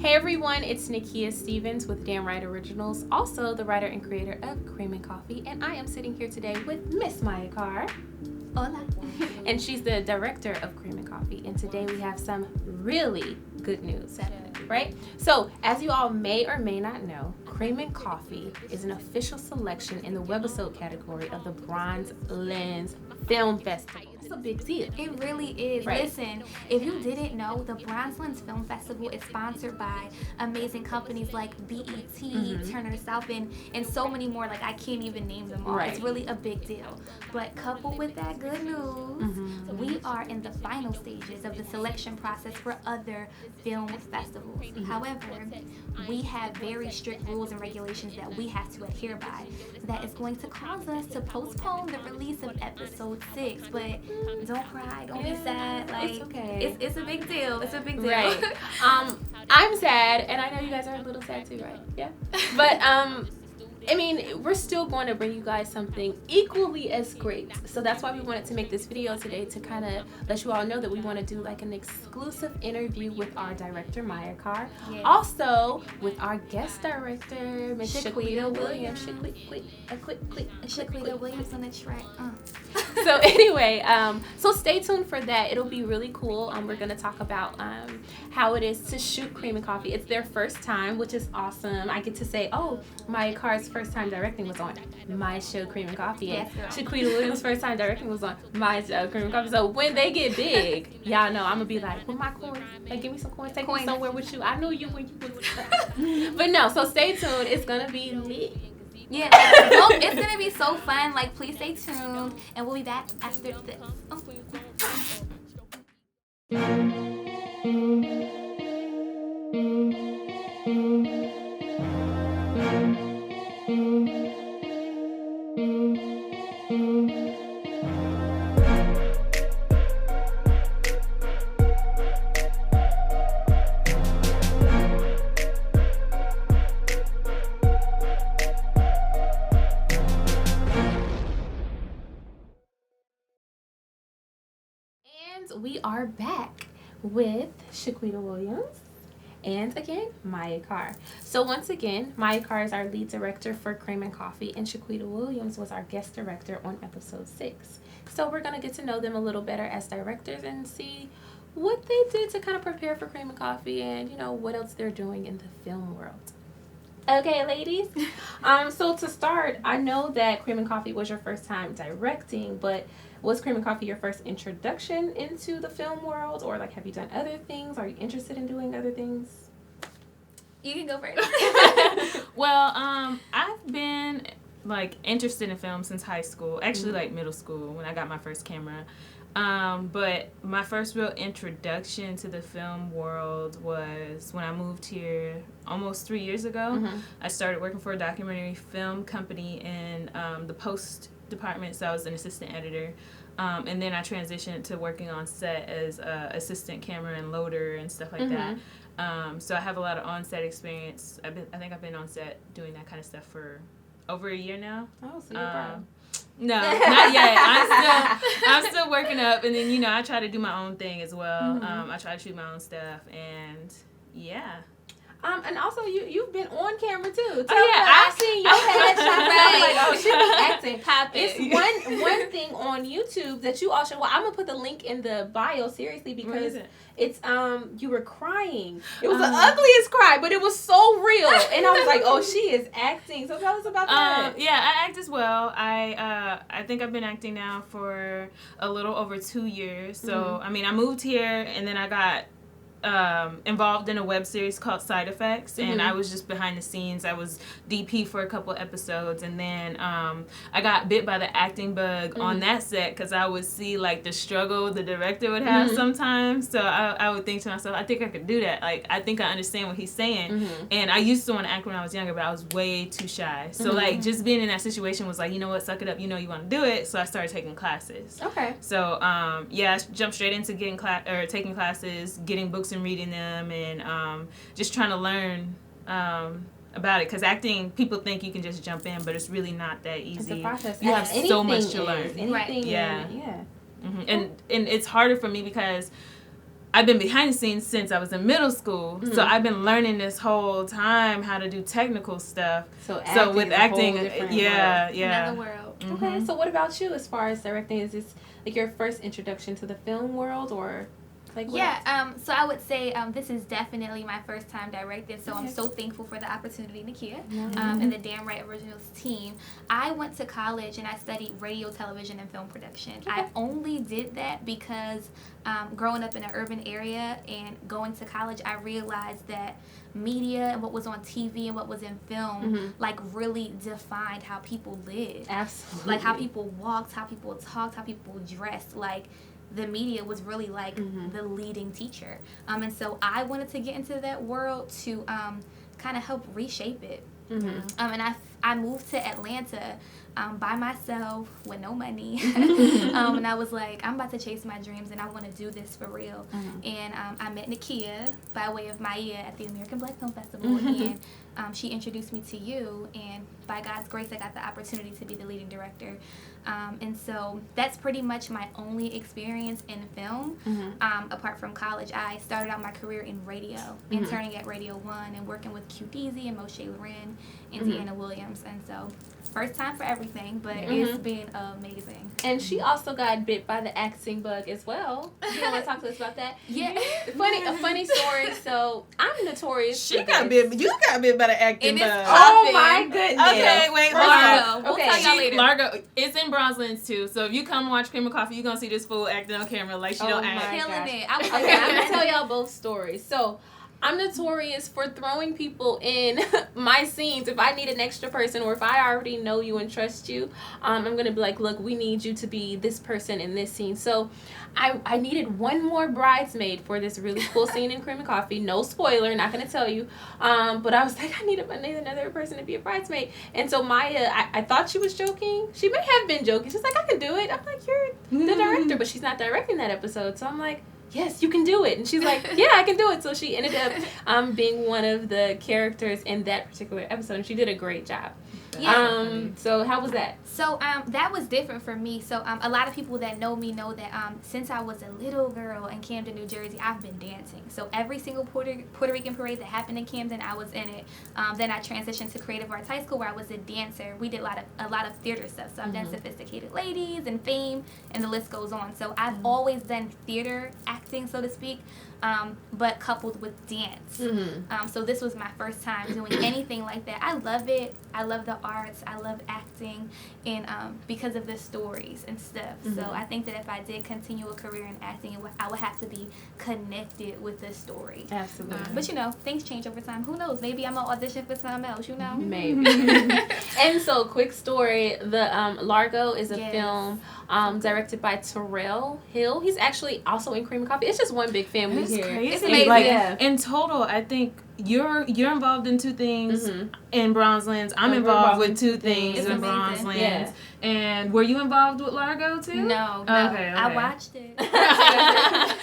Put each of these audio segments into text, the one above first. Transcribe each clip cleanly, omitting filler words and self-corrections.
Hey everyone, it's Nakia Stephens with Damn Right Originals, also the writer and creator of Cream and Coffee, and I am sitting here today with Miss Maya Carr. Hola. And she's the director of Cream and Coffee, and today we have some really good news, right? So, as you all may or may not know, Cream and Coffee is an official selection in the webisode category of the Bronze Lens Film Festival. It's a big deal. It really is. Right. Listen, if you didn't know, the Bronze Lens Film Festival is sponsored by amazing companies like BET, Turner South, and so many more. Like, I can't even name them all. Right. It's really a big deal. But coupled with that good news, we are in the final stages of the selection process for other film festivals. However, we have very strict rules and regulations that we have to adhere by. That is going to cause us to postpone the release of episode 6. But don't cry, don't be sad. Like, it's okay. It's a big deal. It's a big deal. Right. I'm sad, and I know you guys are a little sad too, right? Yeah. But I mean, we're still going to bring you guys something equally as great. So that's why we wanted to make this video today, to kind of let you all know that we want to do like an exclusive interview with our director, Maya Carr. Yes. Also with our guest director, Miss Shiquita Williams. Shiquita Williams on the track. So anyway, so stay tuned for that. It'll be really cool. We're going to talk about how it is to shoot Cream and Coffee. It's their first time, which is awesome. I get to say, oh, Maya Carr's first time directing was on my show, Cream and Coffee. Yes, And Shiquita Williams' first time directing was on my show, Cream and Coffee. So when they get big, y'all know I'm going to be like, with my coins, like, give me some coins, take me somewhere with you. I knew you when you was But no, so stay tuned. It's going to be lit. Yeah, it's gonna be so fun. Like, please stay tuned, and we'll be back after this. We are back with Shiquita Williams and again Maya Carr. So once again, Maya Carr is our lead director for Cream and Coffee, and Shiquita Williams was our guest director on episode 6. So we're gonna get to know them a little better as directors and see what they did to kind of prepare for Cream and Coffee, and you know what else they're doing in the film world. Okay, ladies. So to start, I know that Cream and Coffee was your first time directing, but was Cream and Coffee your first introduction into the film world, or like have you done other things? Are you interested in doing other things? You can go first. Well, I've been like interested in film since high school, actually like middle school when I got my first camera. But my first real introduction to the film world was when I moved here almost 3 years ago. I started working for a documentary film company in the post department, so I was an assistant editor. And then I transitioned to working on set as assistant camera and loader and stuff like that. So I have a lot of on-set experience. I think I've been on set doing that kind of stuff for over a year now. Oh, so you're proud. No, not yet. I'm still working up, and then I try to do my own thing as well. I try to shoot my own stuff, and yeah. And also you've been on camera too. I've seen your headshot. Right. Like, oh, she be acting. It's one thing on YouTube that you all should. Well, I'm gonna put the link in the bio, seriously, because it's you were crying. It was the ugliest cry, but it was so real, and I was like, oh, she is acting. So tell us about that. Yeah, I act as well. I think I've been acting now for a little over 2 years. So I mean, I moved here, and then I got involved in a web series called Side Effects, and I was just behind the scenes. I was DP for a couple episodes, and then I got bit by the acting bug on that set, because I would see like the struggle the director would have sometimes. So I would think to myself, I think I could do that. Like, I think I understand what he's saying. And I used to want to act when I was younger, but I was way too shy. So like, just being in that situation was like, you know what, suck it up. You know you want to do it. So I started taking classes. Okay. So yeah, I jumped straight into taking classes, getting books and reading them, and just trying to learn about it, because acting, people think you can just jump in, but it's really not that easy. It's a process. You have so much to learn. Anything, yeah. Yeah. And it's harder for me because I've been behind the scenes since I was in middle school. So I've been learning this whole time how to do technical stuff. So with acting, yeah. Another world. Okay, so what about you as far as directing? Is this like your first introduction to the film world, or like what? Yeah, so I would say this is definitely my first time directing, so I'm so thankful for the opportunity, Nakia, and the Damn Right Originals team. I went to college and I studied radio, television, and film production. I only did that because growing up in an urban area and going to college, I realized that media and what was on TV and what was in film like really defined how people lived. Absolutely. Like how people walked, how people talked, how people dressed. Like the media was really like the leading teacher. And so I wanted to get into that world to kind of help reshape it. And I moved to Atlanta by myself with no money. And I was like, I'm about to chase my dreams and I want to do this for real. And I met Nakia by way of Maya at the American Black Film Festival. And she introduced me to you. And by God's grace, I got the opportunity to be the leading director. And so that's pretty much my only experience in film. Apart from college, I started out my career in radio, interning at Radio 1 and working with Q Deasy and Moshe Loren and Deanna Williams. And so first time for everything, but it's been amazing. And she also got bit by the acting bug as well. You want to talk to us about that? Yeah. A funny story. So I'm notorious. You got bit by the acting bug. Oh my goodness. Okay, wait, hold on. We'll tell y'all later. Largo, it's in Bronzlands too. So if you come watch Cream of Coffee, you're gonna see this fool acting on camera like she don't act. Killing it. I was Okay, I'm gonna tell y'all both stories. So I'm notorious for throwing people in my scenes. If I need an extra person or if I already know you and trust you, I'm going to be like, look, we need you to be this person in this scene. So I needed one more bridesmaid for this really cool scene in Cream and Coffee. No spoiler, not going to tell you. But I was like, I need another person to be a bridesmaid. And so Maya, I thought she was joking. She may have been joking. She's like, I can do it. I'm like, you're the director, but she's not directing that episode. So I'm like, yes, you can do it. And she's like, yeah, I can do it. So she ended up being one of the characters in that particular episode, and she did a great job. So how was that? So that was different for me. So a lot of people that know me know that since I was a little girl in Camden, New Jersey, I've been dancing. So every single Puerto Rican parade that happened in Camden, I was in it. Then I transitioned to Creative Arts High School where I was a dancer. We did a lot of theater stuff. So I've done Sophisticated Ladies and Fame, and the list goes on. So I've always done theater acting, so to speak. But coupled with dance. So this was my first time doing anything like that. I love it. I love the arts. I love acting, and because of the stories and stuff. So I think that if I did continue a career in acting, I would have to be connected with the story. Absolutely. But you know, things change over time. Who knows? Maybe I'm gonna audition for something else. You know? Maybe. And so, quick story: the Largo is a film directed by Terrell Hill. He's actually also in Cream and Coffee. It's just one big family It's here. crazy. It's amazing. Like, in total, I think you're involved in two things in Bronzlands. I'm involved with two things It's in amazing. Bronzlands. Yeah. And were you involved with Largo too? No. Okay. I watched it.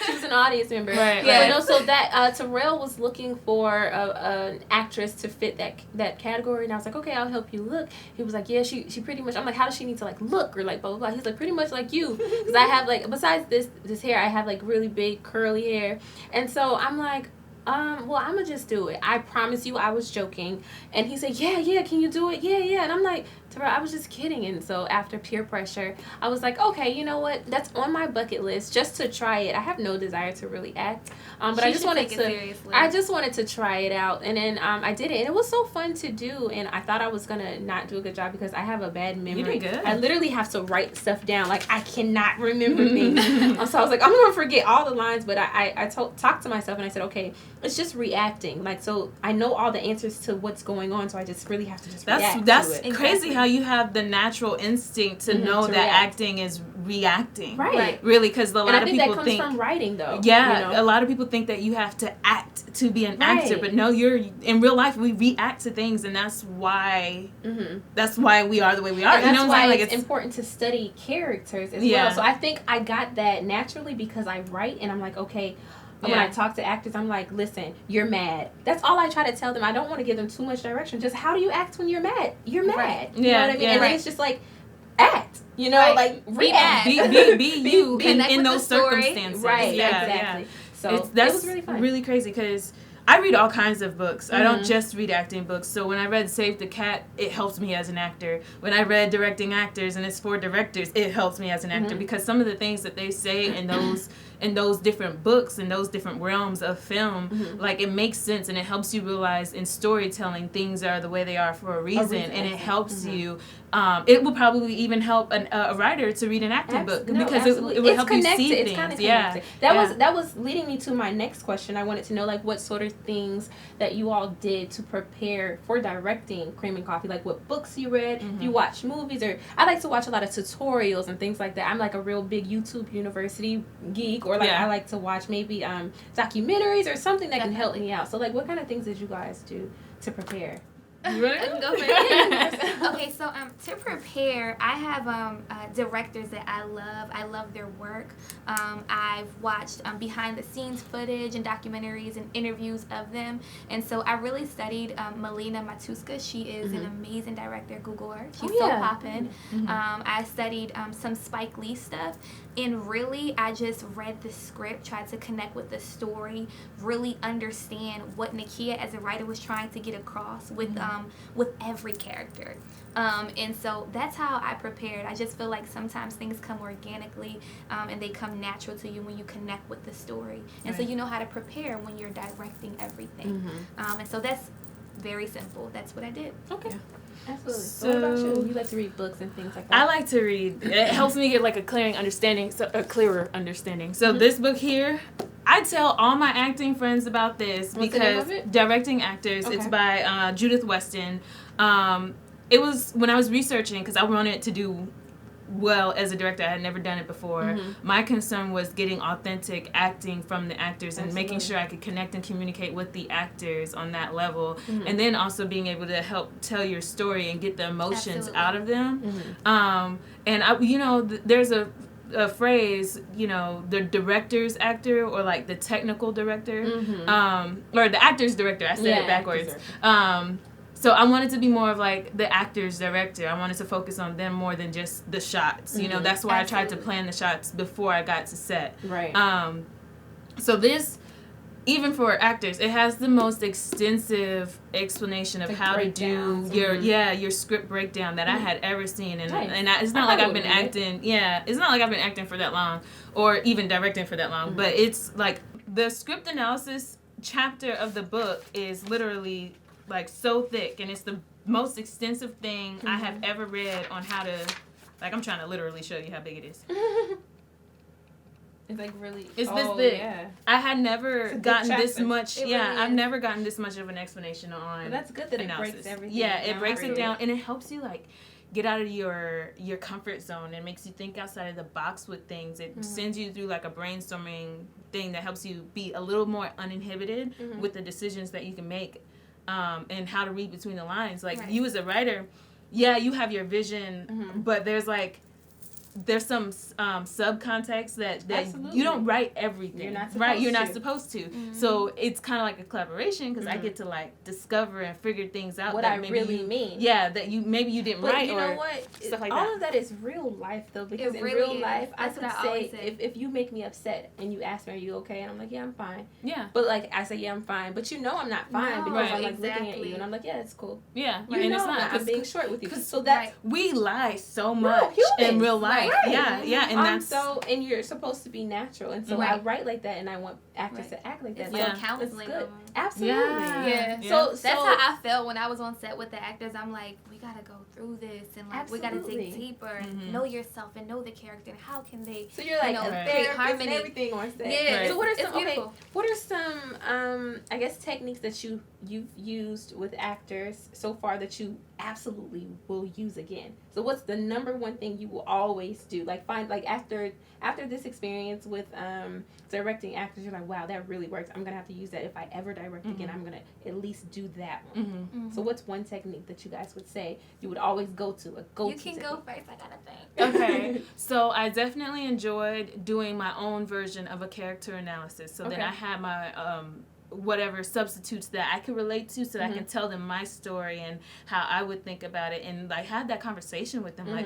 She was an audience member. Right. Yeah. But no, so that Terrell was looking for an actress to fit that category, and I was like, okay, I'll help you look. He was like, yeah, she pretty much. I'm like, how does she need to like look or like blah blah blah? He's like, pretty much like you, because I have like besides this hair, I have like really big curly hair, and so I'm like. Well, I'm gonna just do it. I promise you I was joking. And he said, yeah, can you do it? Yeah. And I'm like, Terrell, I was just kidding. And so after peer pressure, I was like, okay, you know what? That's on my bucket list just to try it. I have no desire to really act. But I just wanted to try it out. And then I did it. And it was so fun to do. And I thought I was gonna not do a good job because I have a bad memory. You did good. I literally have to write stuff down. Like, I cannot remember things. So I was like, I'm gonna forget all the lines. But I talked to myself and I said, okay, it's just reacting. Like, so I know all the answers to what's going on, so I just really have to just react That's to it. crazy how you have the natural instinct to know that acting is reacting. Right. Really, because a lot of people that comes from writing, though. Yeah, you know? a lot of people think that you have to act to be an actor, but no, you're in real life. We react to things, and that's why we are the way we are. And you that's know what why I'm saying? Like, it's important to study characters as well. So I think I got that naturally because I write, and I'm like, okay. When I talk to actors, I'm like, listen, you're mad. That's all I try to tell them. I don't want to give them too much direction. Just how do you act when you're mad? You're mad. Right. You know what I mean? And then it's just like, act. Like, react. Be you Connect in with those the story. circumstances. Right, Yeah, exactly. Yeah. So it was really fun. Really crazy because I read all kinds of books. I don't just read acting books. So when I read Save the Cat, it helped me as an actor. When I read Directing Actors, and it's for directors, it helps me as an actor because some of the things that they say in those different books, in those different realms of film, like it makes sense and it helps you realize in storytelling things are the way they are for a reason. And it helps you. It will probably even help a writer to read an acting book because it will help you see things. It's kind of connected. That was leading me to my next question. I wanted to know like what sort of things that you all did to prepare for directing Cream and Coffee, like what books you read, if you watch movies, or I like to watch a lot of tutorials and things like that. I'm like a real big YouTube University geek, or like I like to watch maybe documentaries or something that can help me out. So like what kind of things did you guys do to prepare? You want to go for it? Okay, so to prepare, I have directors that I love. I love their work. I've watched behind the scenes footage and documentaries and interviews of them, and so I really studied Millenia Films. She is an amazing director. Google her. She's so poppin'. I studied some Spike Lee stuff, and really I just read the script, tried to connect with the story, really understand what Nakia as a writer was trying to get across with every character. And so that's how I prepared. I just feel like sometimes things come organically and they come natural to you when you connect with the story. And so you know how to prepare when you're directing everything. And so that's very simple. That's what I did. Okay. Yeah. Absolutely. So what about you? You like to read books and things like that? I like to read. It helps me get like a clearer understanding. So this book here, I tell all my acting friends about this because Directing Actors. It's by Judith Weston. It was when I was researching because I wanted to do well as a director. I had never done it before. My concern was getting authentic acting from the actors and making sure I could connect and communicate with the actors on that level, and then also being able to help tell your story and get the emotions out of them. And I, there's a phrase, the director's actor, or like the technical director, or the actor's director. I said it backwards. So I wanted to be more of like the actor's director. I wanted to focus on them more than just the shots. That's why I tried to plan the shots before I got to set. Right. So this, even for actors, it has the most extensive explanation of how to do your script breakdown that I had ever seen. And it's not like I've been acting. It's not like I've been acting for that long, or even directing for that long. But it's like the script analysis chapter of the book is literally like so thick, and it's the most extensive thing I have ever read on how to, like, I'm trying to literally show you how big it is. It's like really, it's this big. I had never gotten this much. I've never gotten this much of an explanation on. Well, that's good that analysis. It breaks everything. It breaks it down, and it helps you like get out of your comfort zone and makes you think outside of the box with things. It sends you through like a brainstorming thing that helps you be a little more uninhibited with the decisions that you can make. And how to read between the lines. Like, you as a writer, you have your vision, but there's some subcontext that you don't write everything. You're not supposed to. So it's kind of like a collaboration because I get to like discover and figure things out what that I maybe really mean. That you didn't but write. You know what? Stuff like all of that is real life though, because in real life I could say if you make me upset and you ask me, "Are you okay?" and I'm like, "Yeah, I'm fine." Yeah. But like I say, "Yeah, I'm fine," but I'm not fine because I'm like looking at you and I'm like, "Yeah, it's cool." Yeah. And it's not. I'm being short with you. So that we lie so much in real life. And you're supposed to be natural, and so I write like that, and I want actors to act like that. It's like counseling. Good. Absolutely. Yeah. So that's how I felt when I was on set with the actors. I'm like, we gotta go through this, and like we gotta dig deeper, and know yourself, and know the character, and how can they? So you're like create harmony and everything on set. Yeah. So what are some what are some I guess techniques that you've used with actors so far that you absolutely will use again? So what's the number one thing you will always do? Like find like after this experience with directing actors, you're like, wow, that really works. I'm gonna have to use that if I ever direct again. I'm gonna at least do that one. So what's one technique that you guys would say you would always go to? You can technique? Go first. I gotta think. Okay. So I definitely enjoyed doing my own version of a character analysis. So then I had my whatever substitutes that I could relate to, so that I can tell them my story and how I would think about it, and like have that conversation with them, like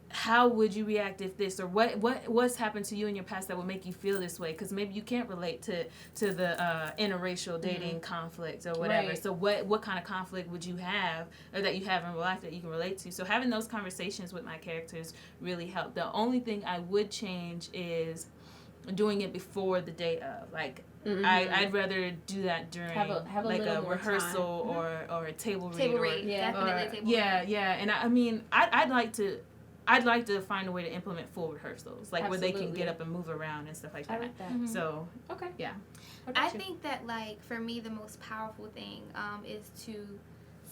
how would you react if this, or what's happened to you in your past that would make you feel this way? Because maybe you can't relate to the interracial dating conflict or whatever. Right. So what kind of conflict would you have, or that you have in real life that you can relate to? So having those conversations with my characters really helped. The only thing I would change is doing it before the day of. Like, I'd rather do that during have a like a rehearsal or a table read. Table read, yeah. definitely table read. Yeah. And I mean, I'd like to find a way to implement full rehearsals, like where they can get up and move around and stuff like that. I like that. So okay, yeah. I think that, like, for me, the most powerful thing is to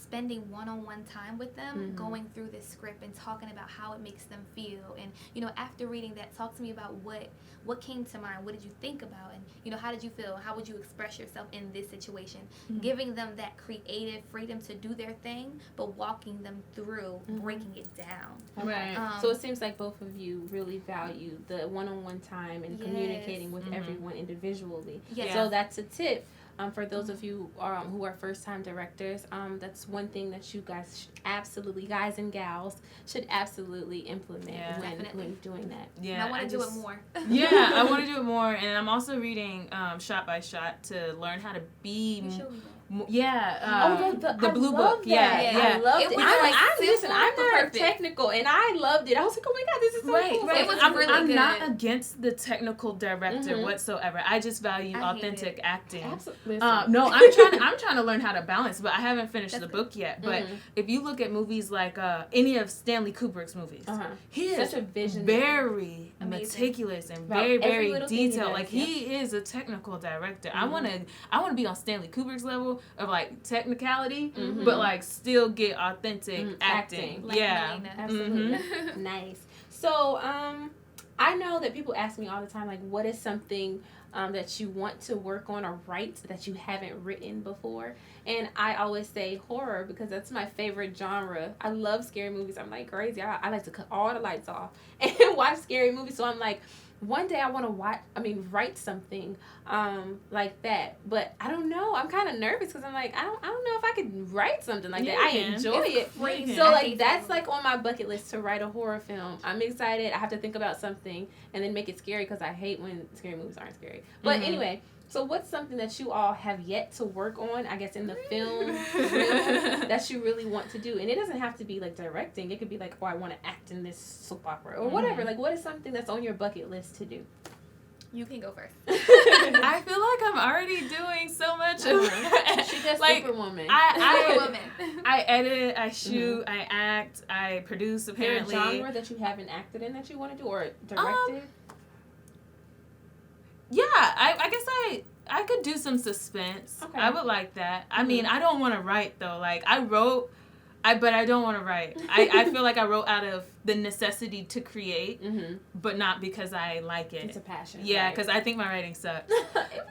spending one-on-one time with them, going through this script and talking about how it makes them feel. And, you know, after reading that, talk to me about what came to mind. What did you think about? And, you know, how did you feel? How would you express yourself in this situation? Giving them that creative freedom to do their thing, but walking them through breaking it down. Right. So it seems like both of you really value the one-on-one time and communicating with everyone individually. Yes. So that's a tip. For those of you who are first-time directors, that's one thing that you guys should absolutely, guys and gals, should absolutely implement when doing that. Yeah, and I want to do it more. Yeah, I want to do it more, and I'm also reading Shot by Shot to learn how to be. You showed me that. Yeah, the I blue love book. That. Yeah. I loved it. It was I'm not perfect. technical, and I loved it. I was like, oh my god, this is so cool. It was I'm really not good. against the technical director whatsoever. I just value authentic acting. Absolutely. No, I'm trying to learn how to balance, but I haven't finished the book yet. But if you look at movies like any of Stanley Kubrick's movies, he is such a visionary. Very meticulous and very, very detailed. Like, he is a technical director. I want to be on Stanley Kubrick's level of, like, technicality, but, like, still get authentic acting. Like Yeah. Millenia. Absolutely. Nice. So, I know that people ask me all the time, like, what is something that you want to work on or write that you haven't written before? And I always say horror, because that's my favorite genre. I love scary movies. I'm like crazy. I like to cut all the lights off and watch scary movies. So I'm like, one day I want to write something like that. But I don't know. I'm kind of nervous because I'm like, I don't know if I could write something like that. I enjoy it. Crazy. So, like, that's, like, on my bucket list to write a horror film. I'm excited. I have to think about something and then make it scary, because I hate when scary movies aren't scary. But anyway, so what's something that you all have yet to work on, I guess, in the film realm that you really want to do? And it doesn't have to be, like, directing. It could be, like, oh, I want to act in this soap opera or whatever. Like, what is something that's on your bucket list to do? You can go first. I feel like I'm already doing so much. She does like, Superwoman. I edit, I shoot, I act, I produce, apparently. Is there a genre that you haven't acted in that you want to do, or directed? Yeah, I guess I could do some suspense. Okay. I would like that. I mean, I don't want to write, though. Like, I wrote, but I don't want to write. I feel like I wrote out of the necessity to create, but not because I like it. It's a passion. Yeah, because I think my writing sucks.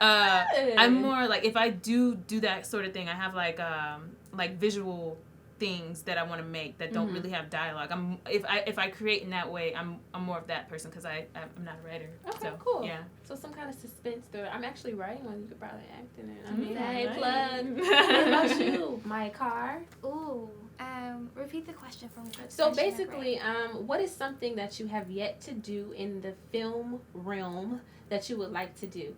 I'm more like, if I do that sort of thing, I have like visual things that I want to make that don't really have dialogue. If I create in that way, I'm more of that person, because I'm not a writer. Okay, so, cool. Yeah. So some kind of suspense thriller. I'm actually writing one. You could probably act in it. I mean, Mm-hmm. hey, Nice. plug. What about you, my Carr? Ooh, repeat the question for me. So basically, what is something that you have yet to do in the film realm that you would like to do?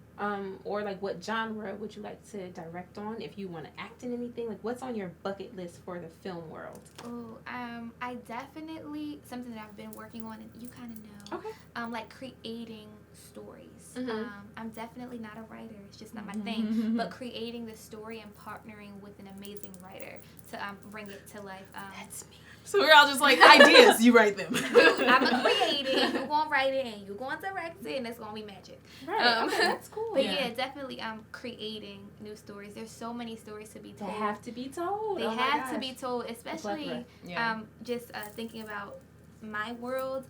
Or, like, what genre would you like to direct on? If you want to act in anything, like, what's on your bucket list for the film world? Oh, I definitely, something that I've been working on, and you kind of know. Okay. Like, creating stories. I'm definitely not a writer. It's just not my thing. But creating the story and partnering with an amazing writer to bring it to life. That's me. So we're all just like, ideas, you write them. I'm going to create it, you're going to write it, and you're going to direct it, and it's going to be magic. Right. Okay, that's cool. But yeah, definitely creating new stories. There's so many stories to be told. They have to be told. They have to be told, especially Yeah. just thinking about my world,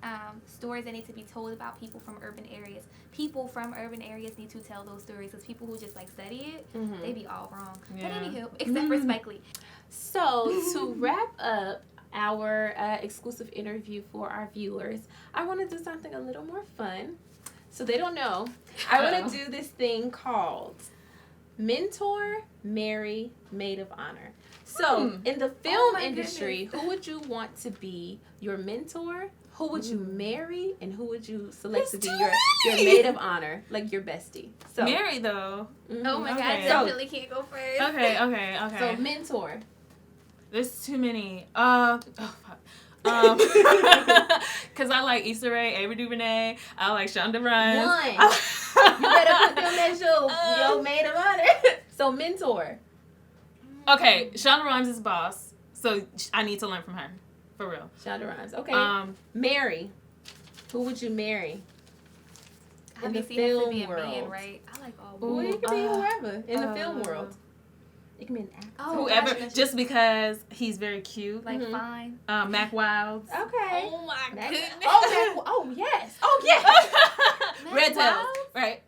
stories that need to be told about people from urban areas. People from urban areas need to tell those stories, because people who just, like, study it, they be all wrong. Yeah. But anywho, except for Spike Lee. So, to wrap up our exclusive interview for our viewers, I want to do something a little more fun. So they don't know. I want to do this thing called Mentor, Marry, Maid of Honor. So, in the film industry, who would you want to be your mentor? who would you marry and who would you select to be your maid of honor, like your bestie? So marry though. Oh my god, I Okay. definitely can't go first. Okay. So mentor. There's too many. Oh fuck. Cause I like Issa Rae, Ava DuVernay. I like Shonda Rhimes. One. You better put them as your maid of honor. So mentor. Okay, Shonda Rhimes is boss, so I need to learn from her, for real. Shonda Rhimes. Okay. Marry. Who would you marry? In the film be a world, man, right? I like all Well, boys. it could be whoever in the film world. It can be an actor. Oh, Whoever, gotcha. just because he's very cute. Like fine. Mac Wilds. Okay. Oh my goodness. Oh yes. Oh yes. Red Tails. Wilds? Right.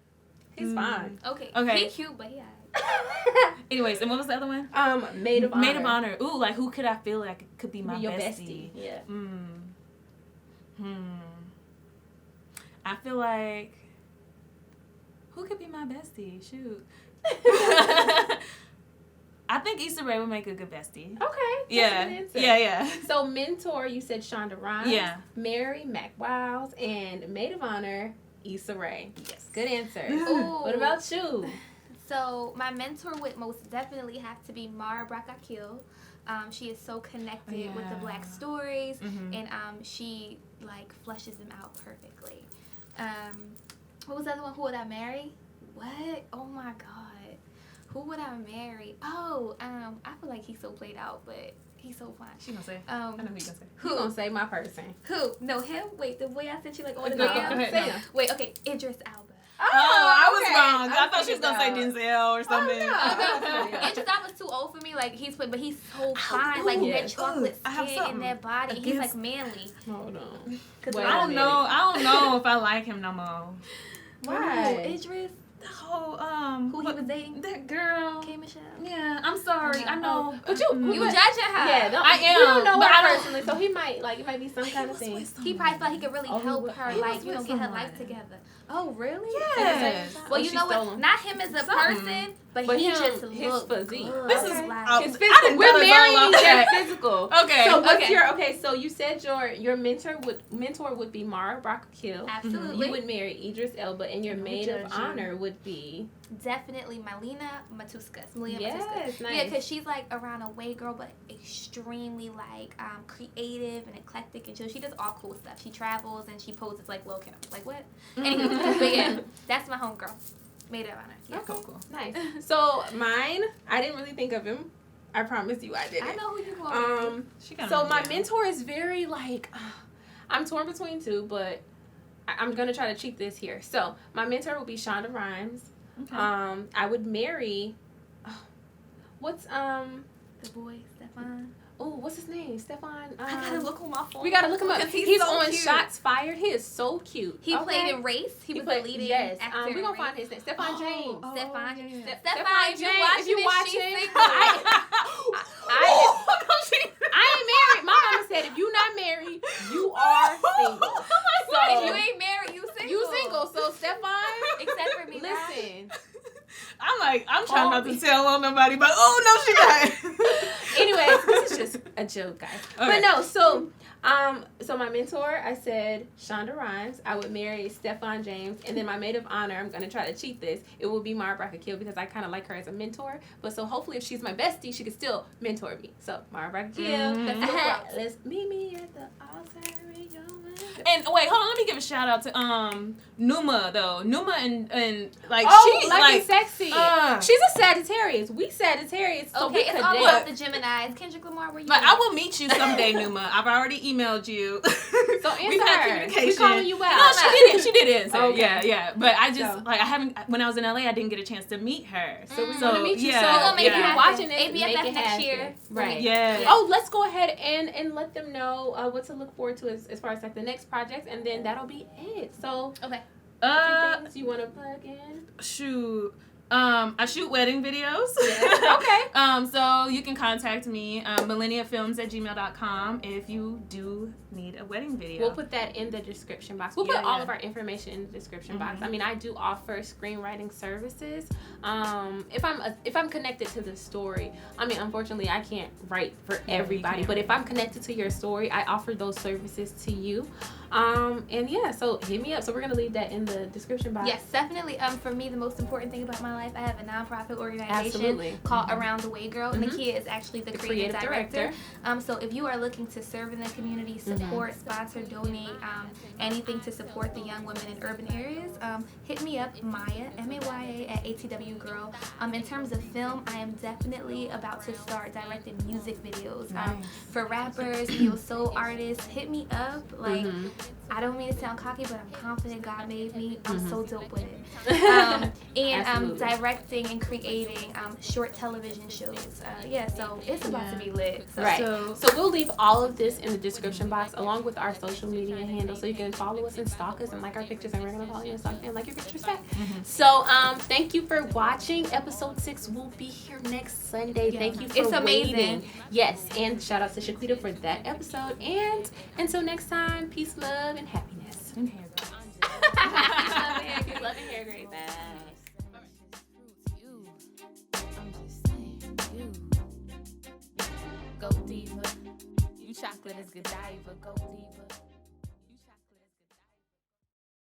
He's fine. Okay. Okay. He cute, but yeah. Anyways, and what was the other one? Maid of honor. Maid of honor. Ooh, like who could I feel like could be my Your bestie? Yeah. I feel like who could be my bestie? Shoot. I think Issa Rae would make a good bestie. Okay. Yeah. That's a good answer. Yeah. So mentor, you said Shonda Rhimes. Yeah. Mary, Mac Wilds, and maid of honor, Issa Rae. Yes. Good answer. Ooh. What about you? So my mentor would most definitely have to be Mara Brakakil. She is so connected with the Black stories, and she like fleshes them out perfectly. What was the other one? Who would I marry? What? Oh my God, who would I marry? Oh, I feel like he's so played out, but he's so fine. She gonna say. I know who you gonna say. Who gonna say my person? Who? No, him. Wait, the way I sent you like on the Go damn. ahead, Say no. him. Wait, okay, Idris Elba. Oh, I was okay. wrong. I thought she was gonna say thinking Denzel or something. no. Idris Elba's too old for me. Like but he's so fine. Like yes. that chocolate I have skin and something that body. He's against- like manly. Hold on. Cause Wait I a don't minute. know. I don't know if I like him no more. Why? Ooh, Idris, The whole who he was dating, that girl. K. Michelle. Yeah, I'm sorry. I know. But you You but- judging her? Yeah, no, I You don't am, know but her I don't- personally, so he might it might be some kind of thing. He probably felt he could really Oh, he help was- her, he like was you know, with get her someone. life together. Oh, really? Yes. Well, Oh, you she know what? stole him. Not him as a person, but he him, just his looked physique. good. This is like, His I physical. didn't We're know it's all marrying off their track. physical. Okay. So what's okay. your so you said your mentor would be Mara Brakakil. Absolutely. You would marry Idris Elba, and your maid of honor would be Definitely Millenia Films. Millenia yes, Films. nice. Yeah, because she's like around a way girl, but extremely like creative and eclectic and chill. She does all cool stuff. She travels and she poses like Lil Kim. Like what? Anywho, but yeah, that's my homegirl. Maid of honor. Yeah. Okay. Cool. Nice. So mine, I didn't really think of him. I promise you, I didn't. I know who you want. She got So him my down. mentor is very like, I'm torn between two, but I'm gonna try to cheat this here. So my mentor would be Shonda Rhimes. Okay. I would marry. What's The boy, Stefan. what's his name? Stefan. I gotta look on my phone. We gotta look him up. Because He's so on cute. Shots Fired. He is so cute. He Okay? played in Race. He was the leading yes. actor. We're gonna in find Race. his name. Stefan James. Oh, Stefan. yeah, yeah. Stefan, if you watching, she's single. I ain't married. My mama said if you not married, you are single. So If you ain't married, you single. you single. So Stefan, Except for me. listen. I'm trying not to tell on nobody, but oh no, she not. Anyways, this is just a joke, guys. Okay. But no, so my mentor, I said Shonda Rhimes. I would marry Stefan James, and then my maid of honor, I'm gonna try to cheat this. It will be Mara Brakakil because I kind of like her as a mentor. But so hopefully, if she's my bestie, she could still mentor me. So Mara Brakakil, let's meet me at the altar. And wait, hold on. Let me give a shout out to Numa though. Numa and like she's like like and sexy. She's a Sagittarius. We Sagittarius. So Okay, we it's could all date. about the Geminis. Kendrick Lamar, where you Like at? I will meet you someday, Numa. I've already emailed you. So answer We've had her. communication. We calling you out. No, she didn't. She did answer. Okay. Yeah. But I just So. like I haven't. When I was in LA, I didn't get a chance to meet her. So we're gonna meet you. yeah, So We're gonna make if it you're happen. watching this, ABFF make it next happen. year. Right. Yeah. Oh, let's go ahead and let them know what to look forward to as far as like the next project, and then that'll be it. So, Okay. a few things you want to plug in? Shoot. I shoot wedding videos. Okay. So you can contact me, millieniafilms@gmail.com if you do need a wedding video. We'll put that in the description box. We'll put all of our information in the description box. I mean, I do offer screenwriting services. If I'm connected to the story, I mean, unfortunately, I can't write for everybody. But if I'm connected to your story, I offer those services to you. And yeah, so hit me up. So we're gonna leave that in the description box. Yes, definitely. For me, the most important thing about my life, I have a nonprofit organization called Around the Way Girl. Nakia is actually the creative director. So if you are looking to serve in the community, support, sponsor, donate, anything to support the young women in urban areas, hit me up, Maya, M-A-Y-A at ATW Girl. In terms of film, I am definitely about to start directing music videos. For rappers, neo soul artists, hit me up. Like, I don't mean to sound cocky, but I'm confident God made me. I'm so dope with it. And I'm directing and creating short television shows. So it's about to be lit. So. Right. So we'll leave all of this in the description box along with our social media handles, so you can follow us and stalk us and like our pictures, and we're gonna follow you and stalk and like your pictures back. So thank you for watching. Episode 6 will be here next Sunday. Thank you for waiting. Yes, and shout out to Shiquita for that episode. And until next time, peace, love, and happiness. And hair Love and hair great. Go diva. You chocolate is Godiva. Go diva.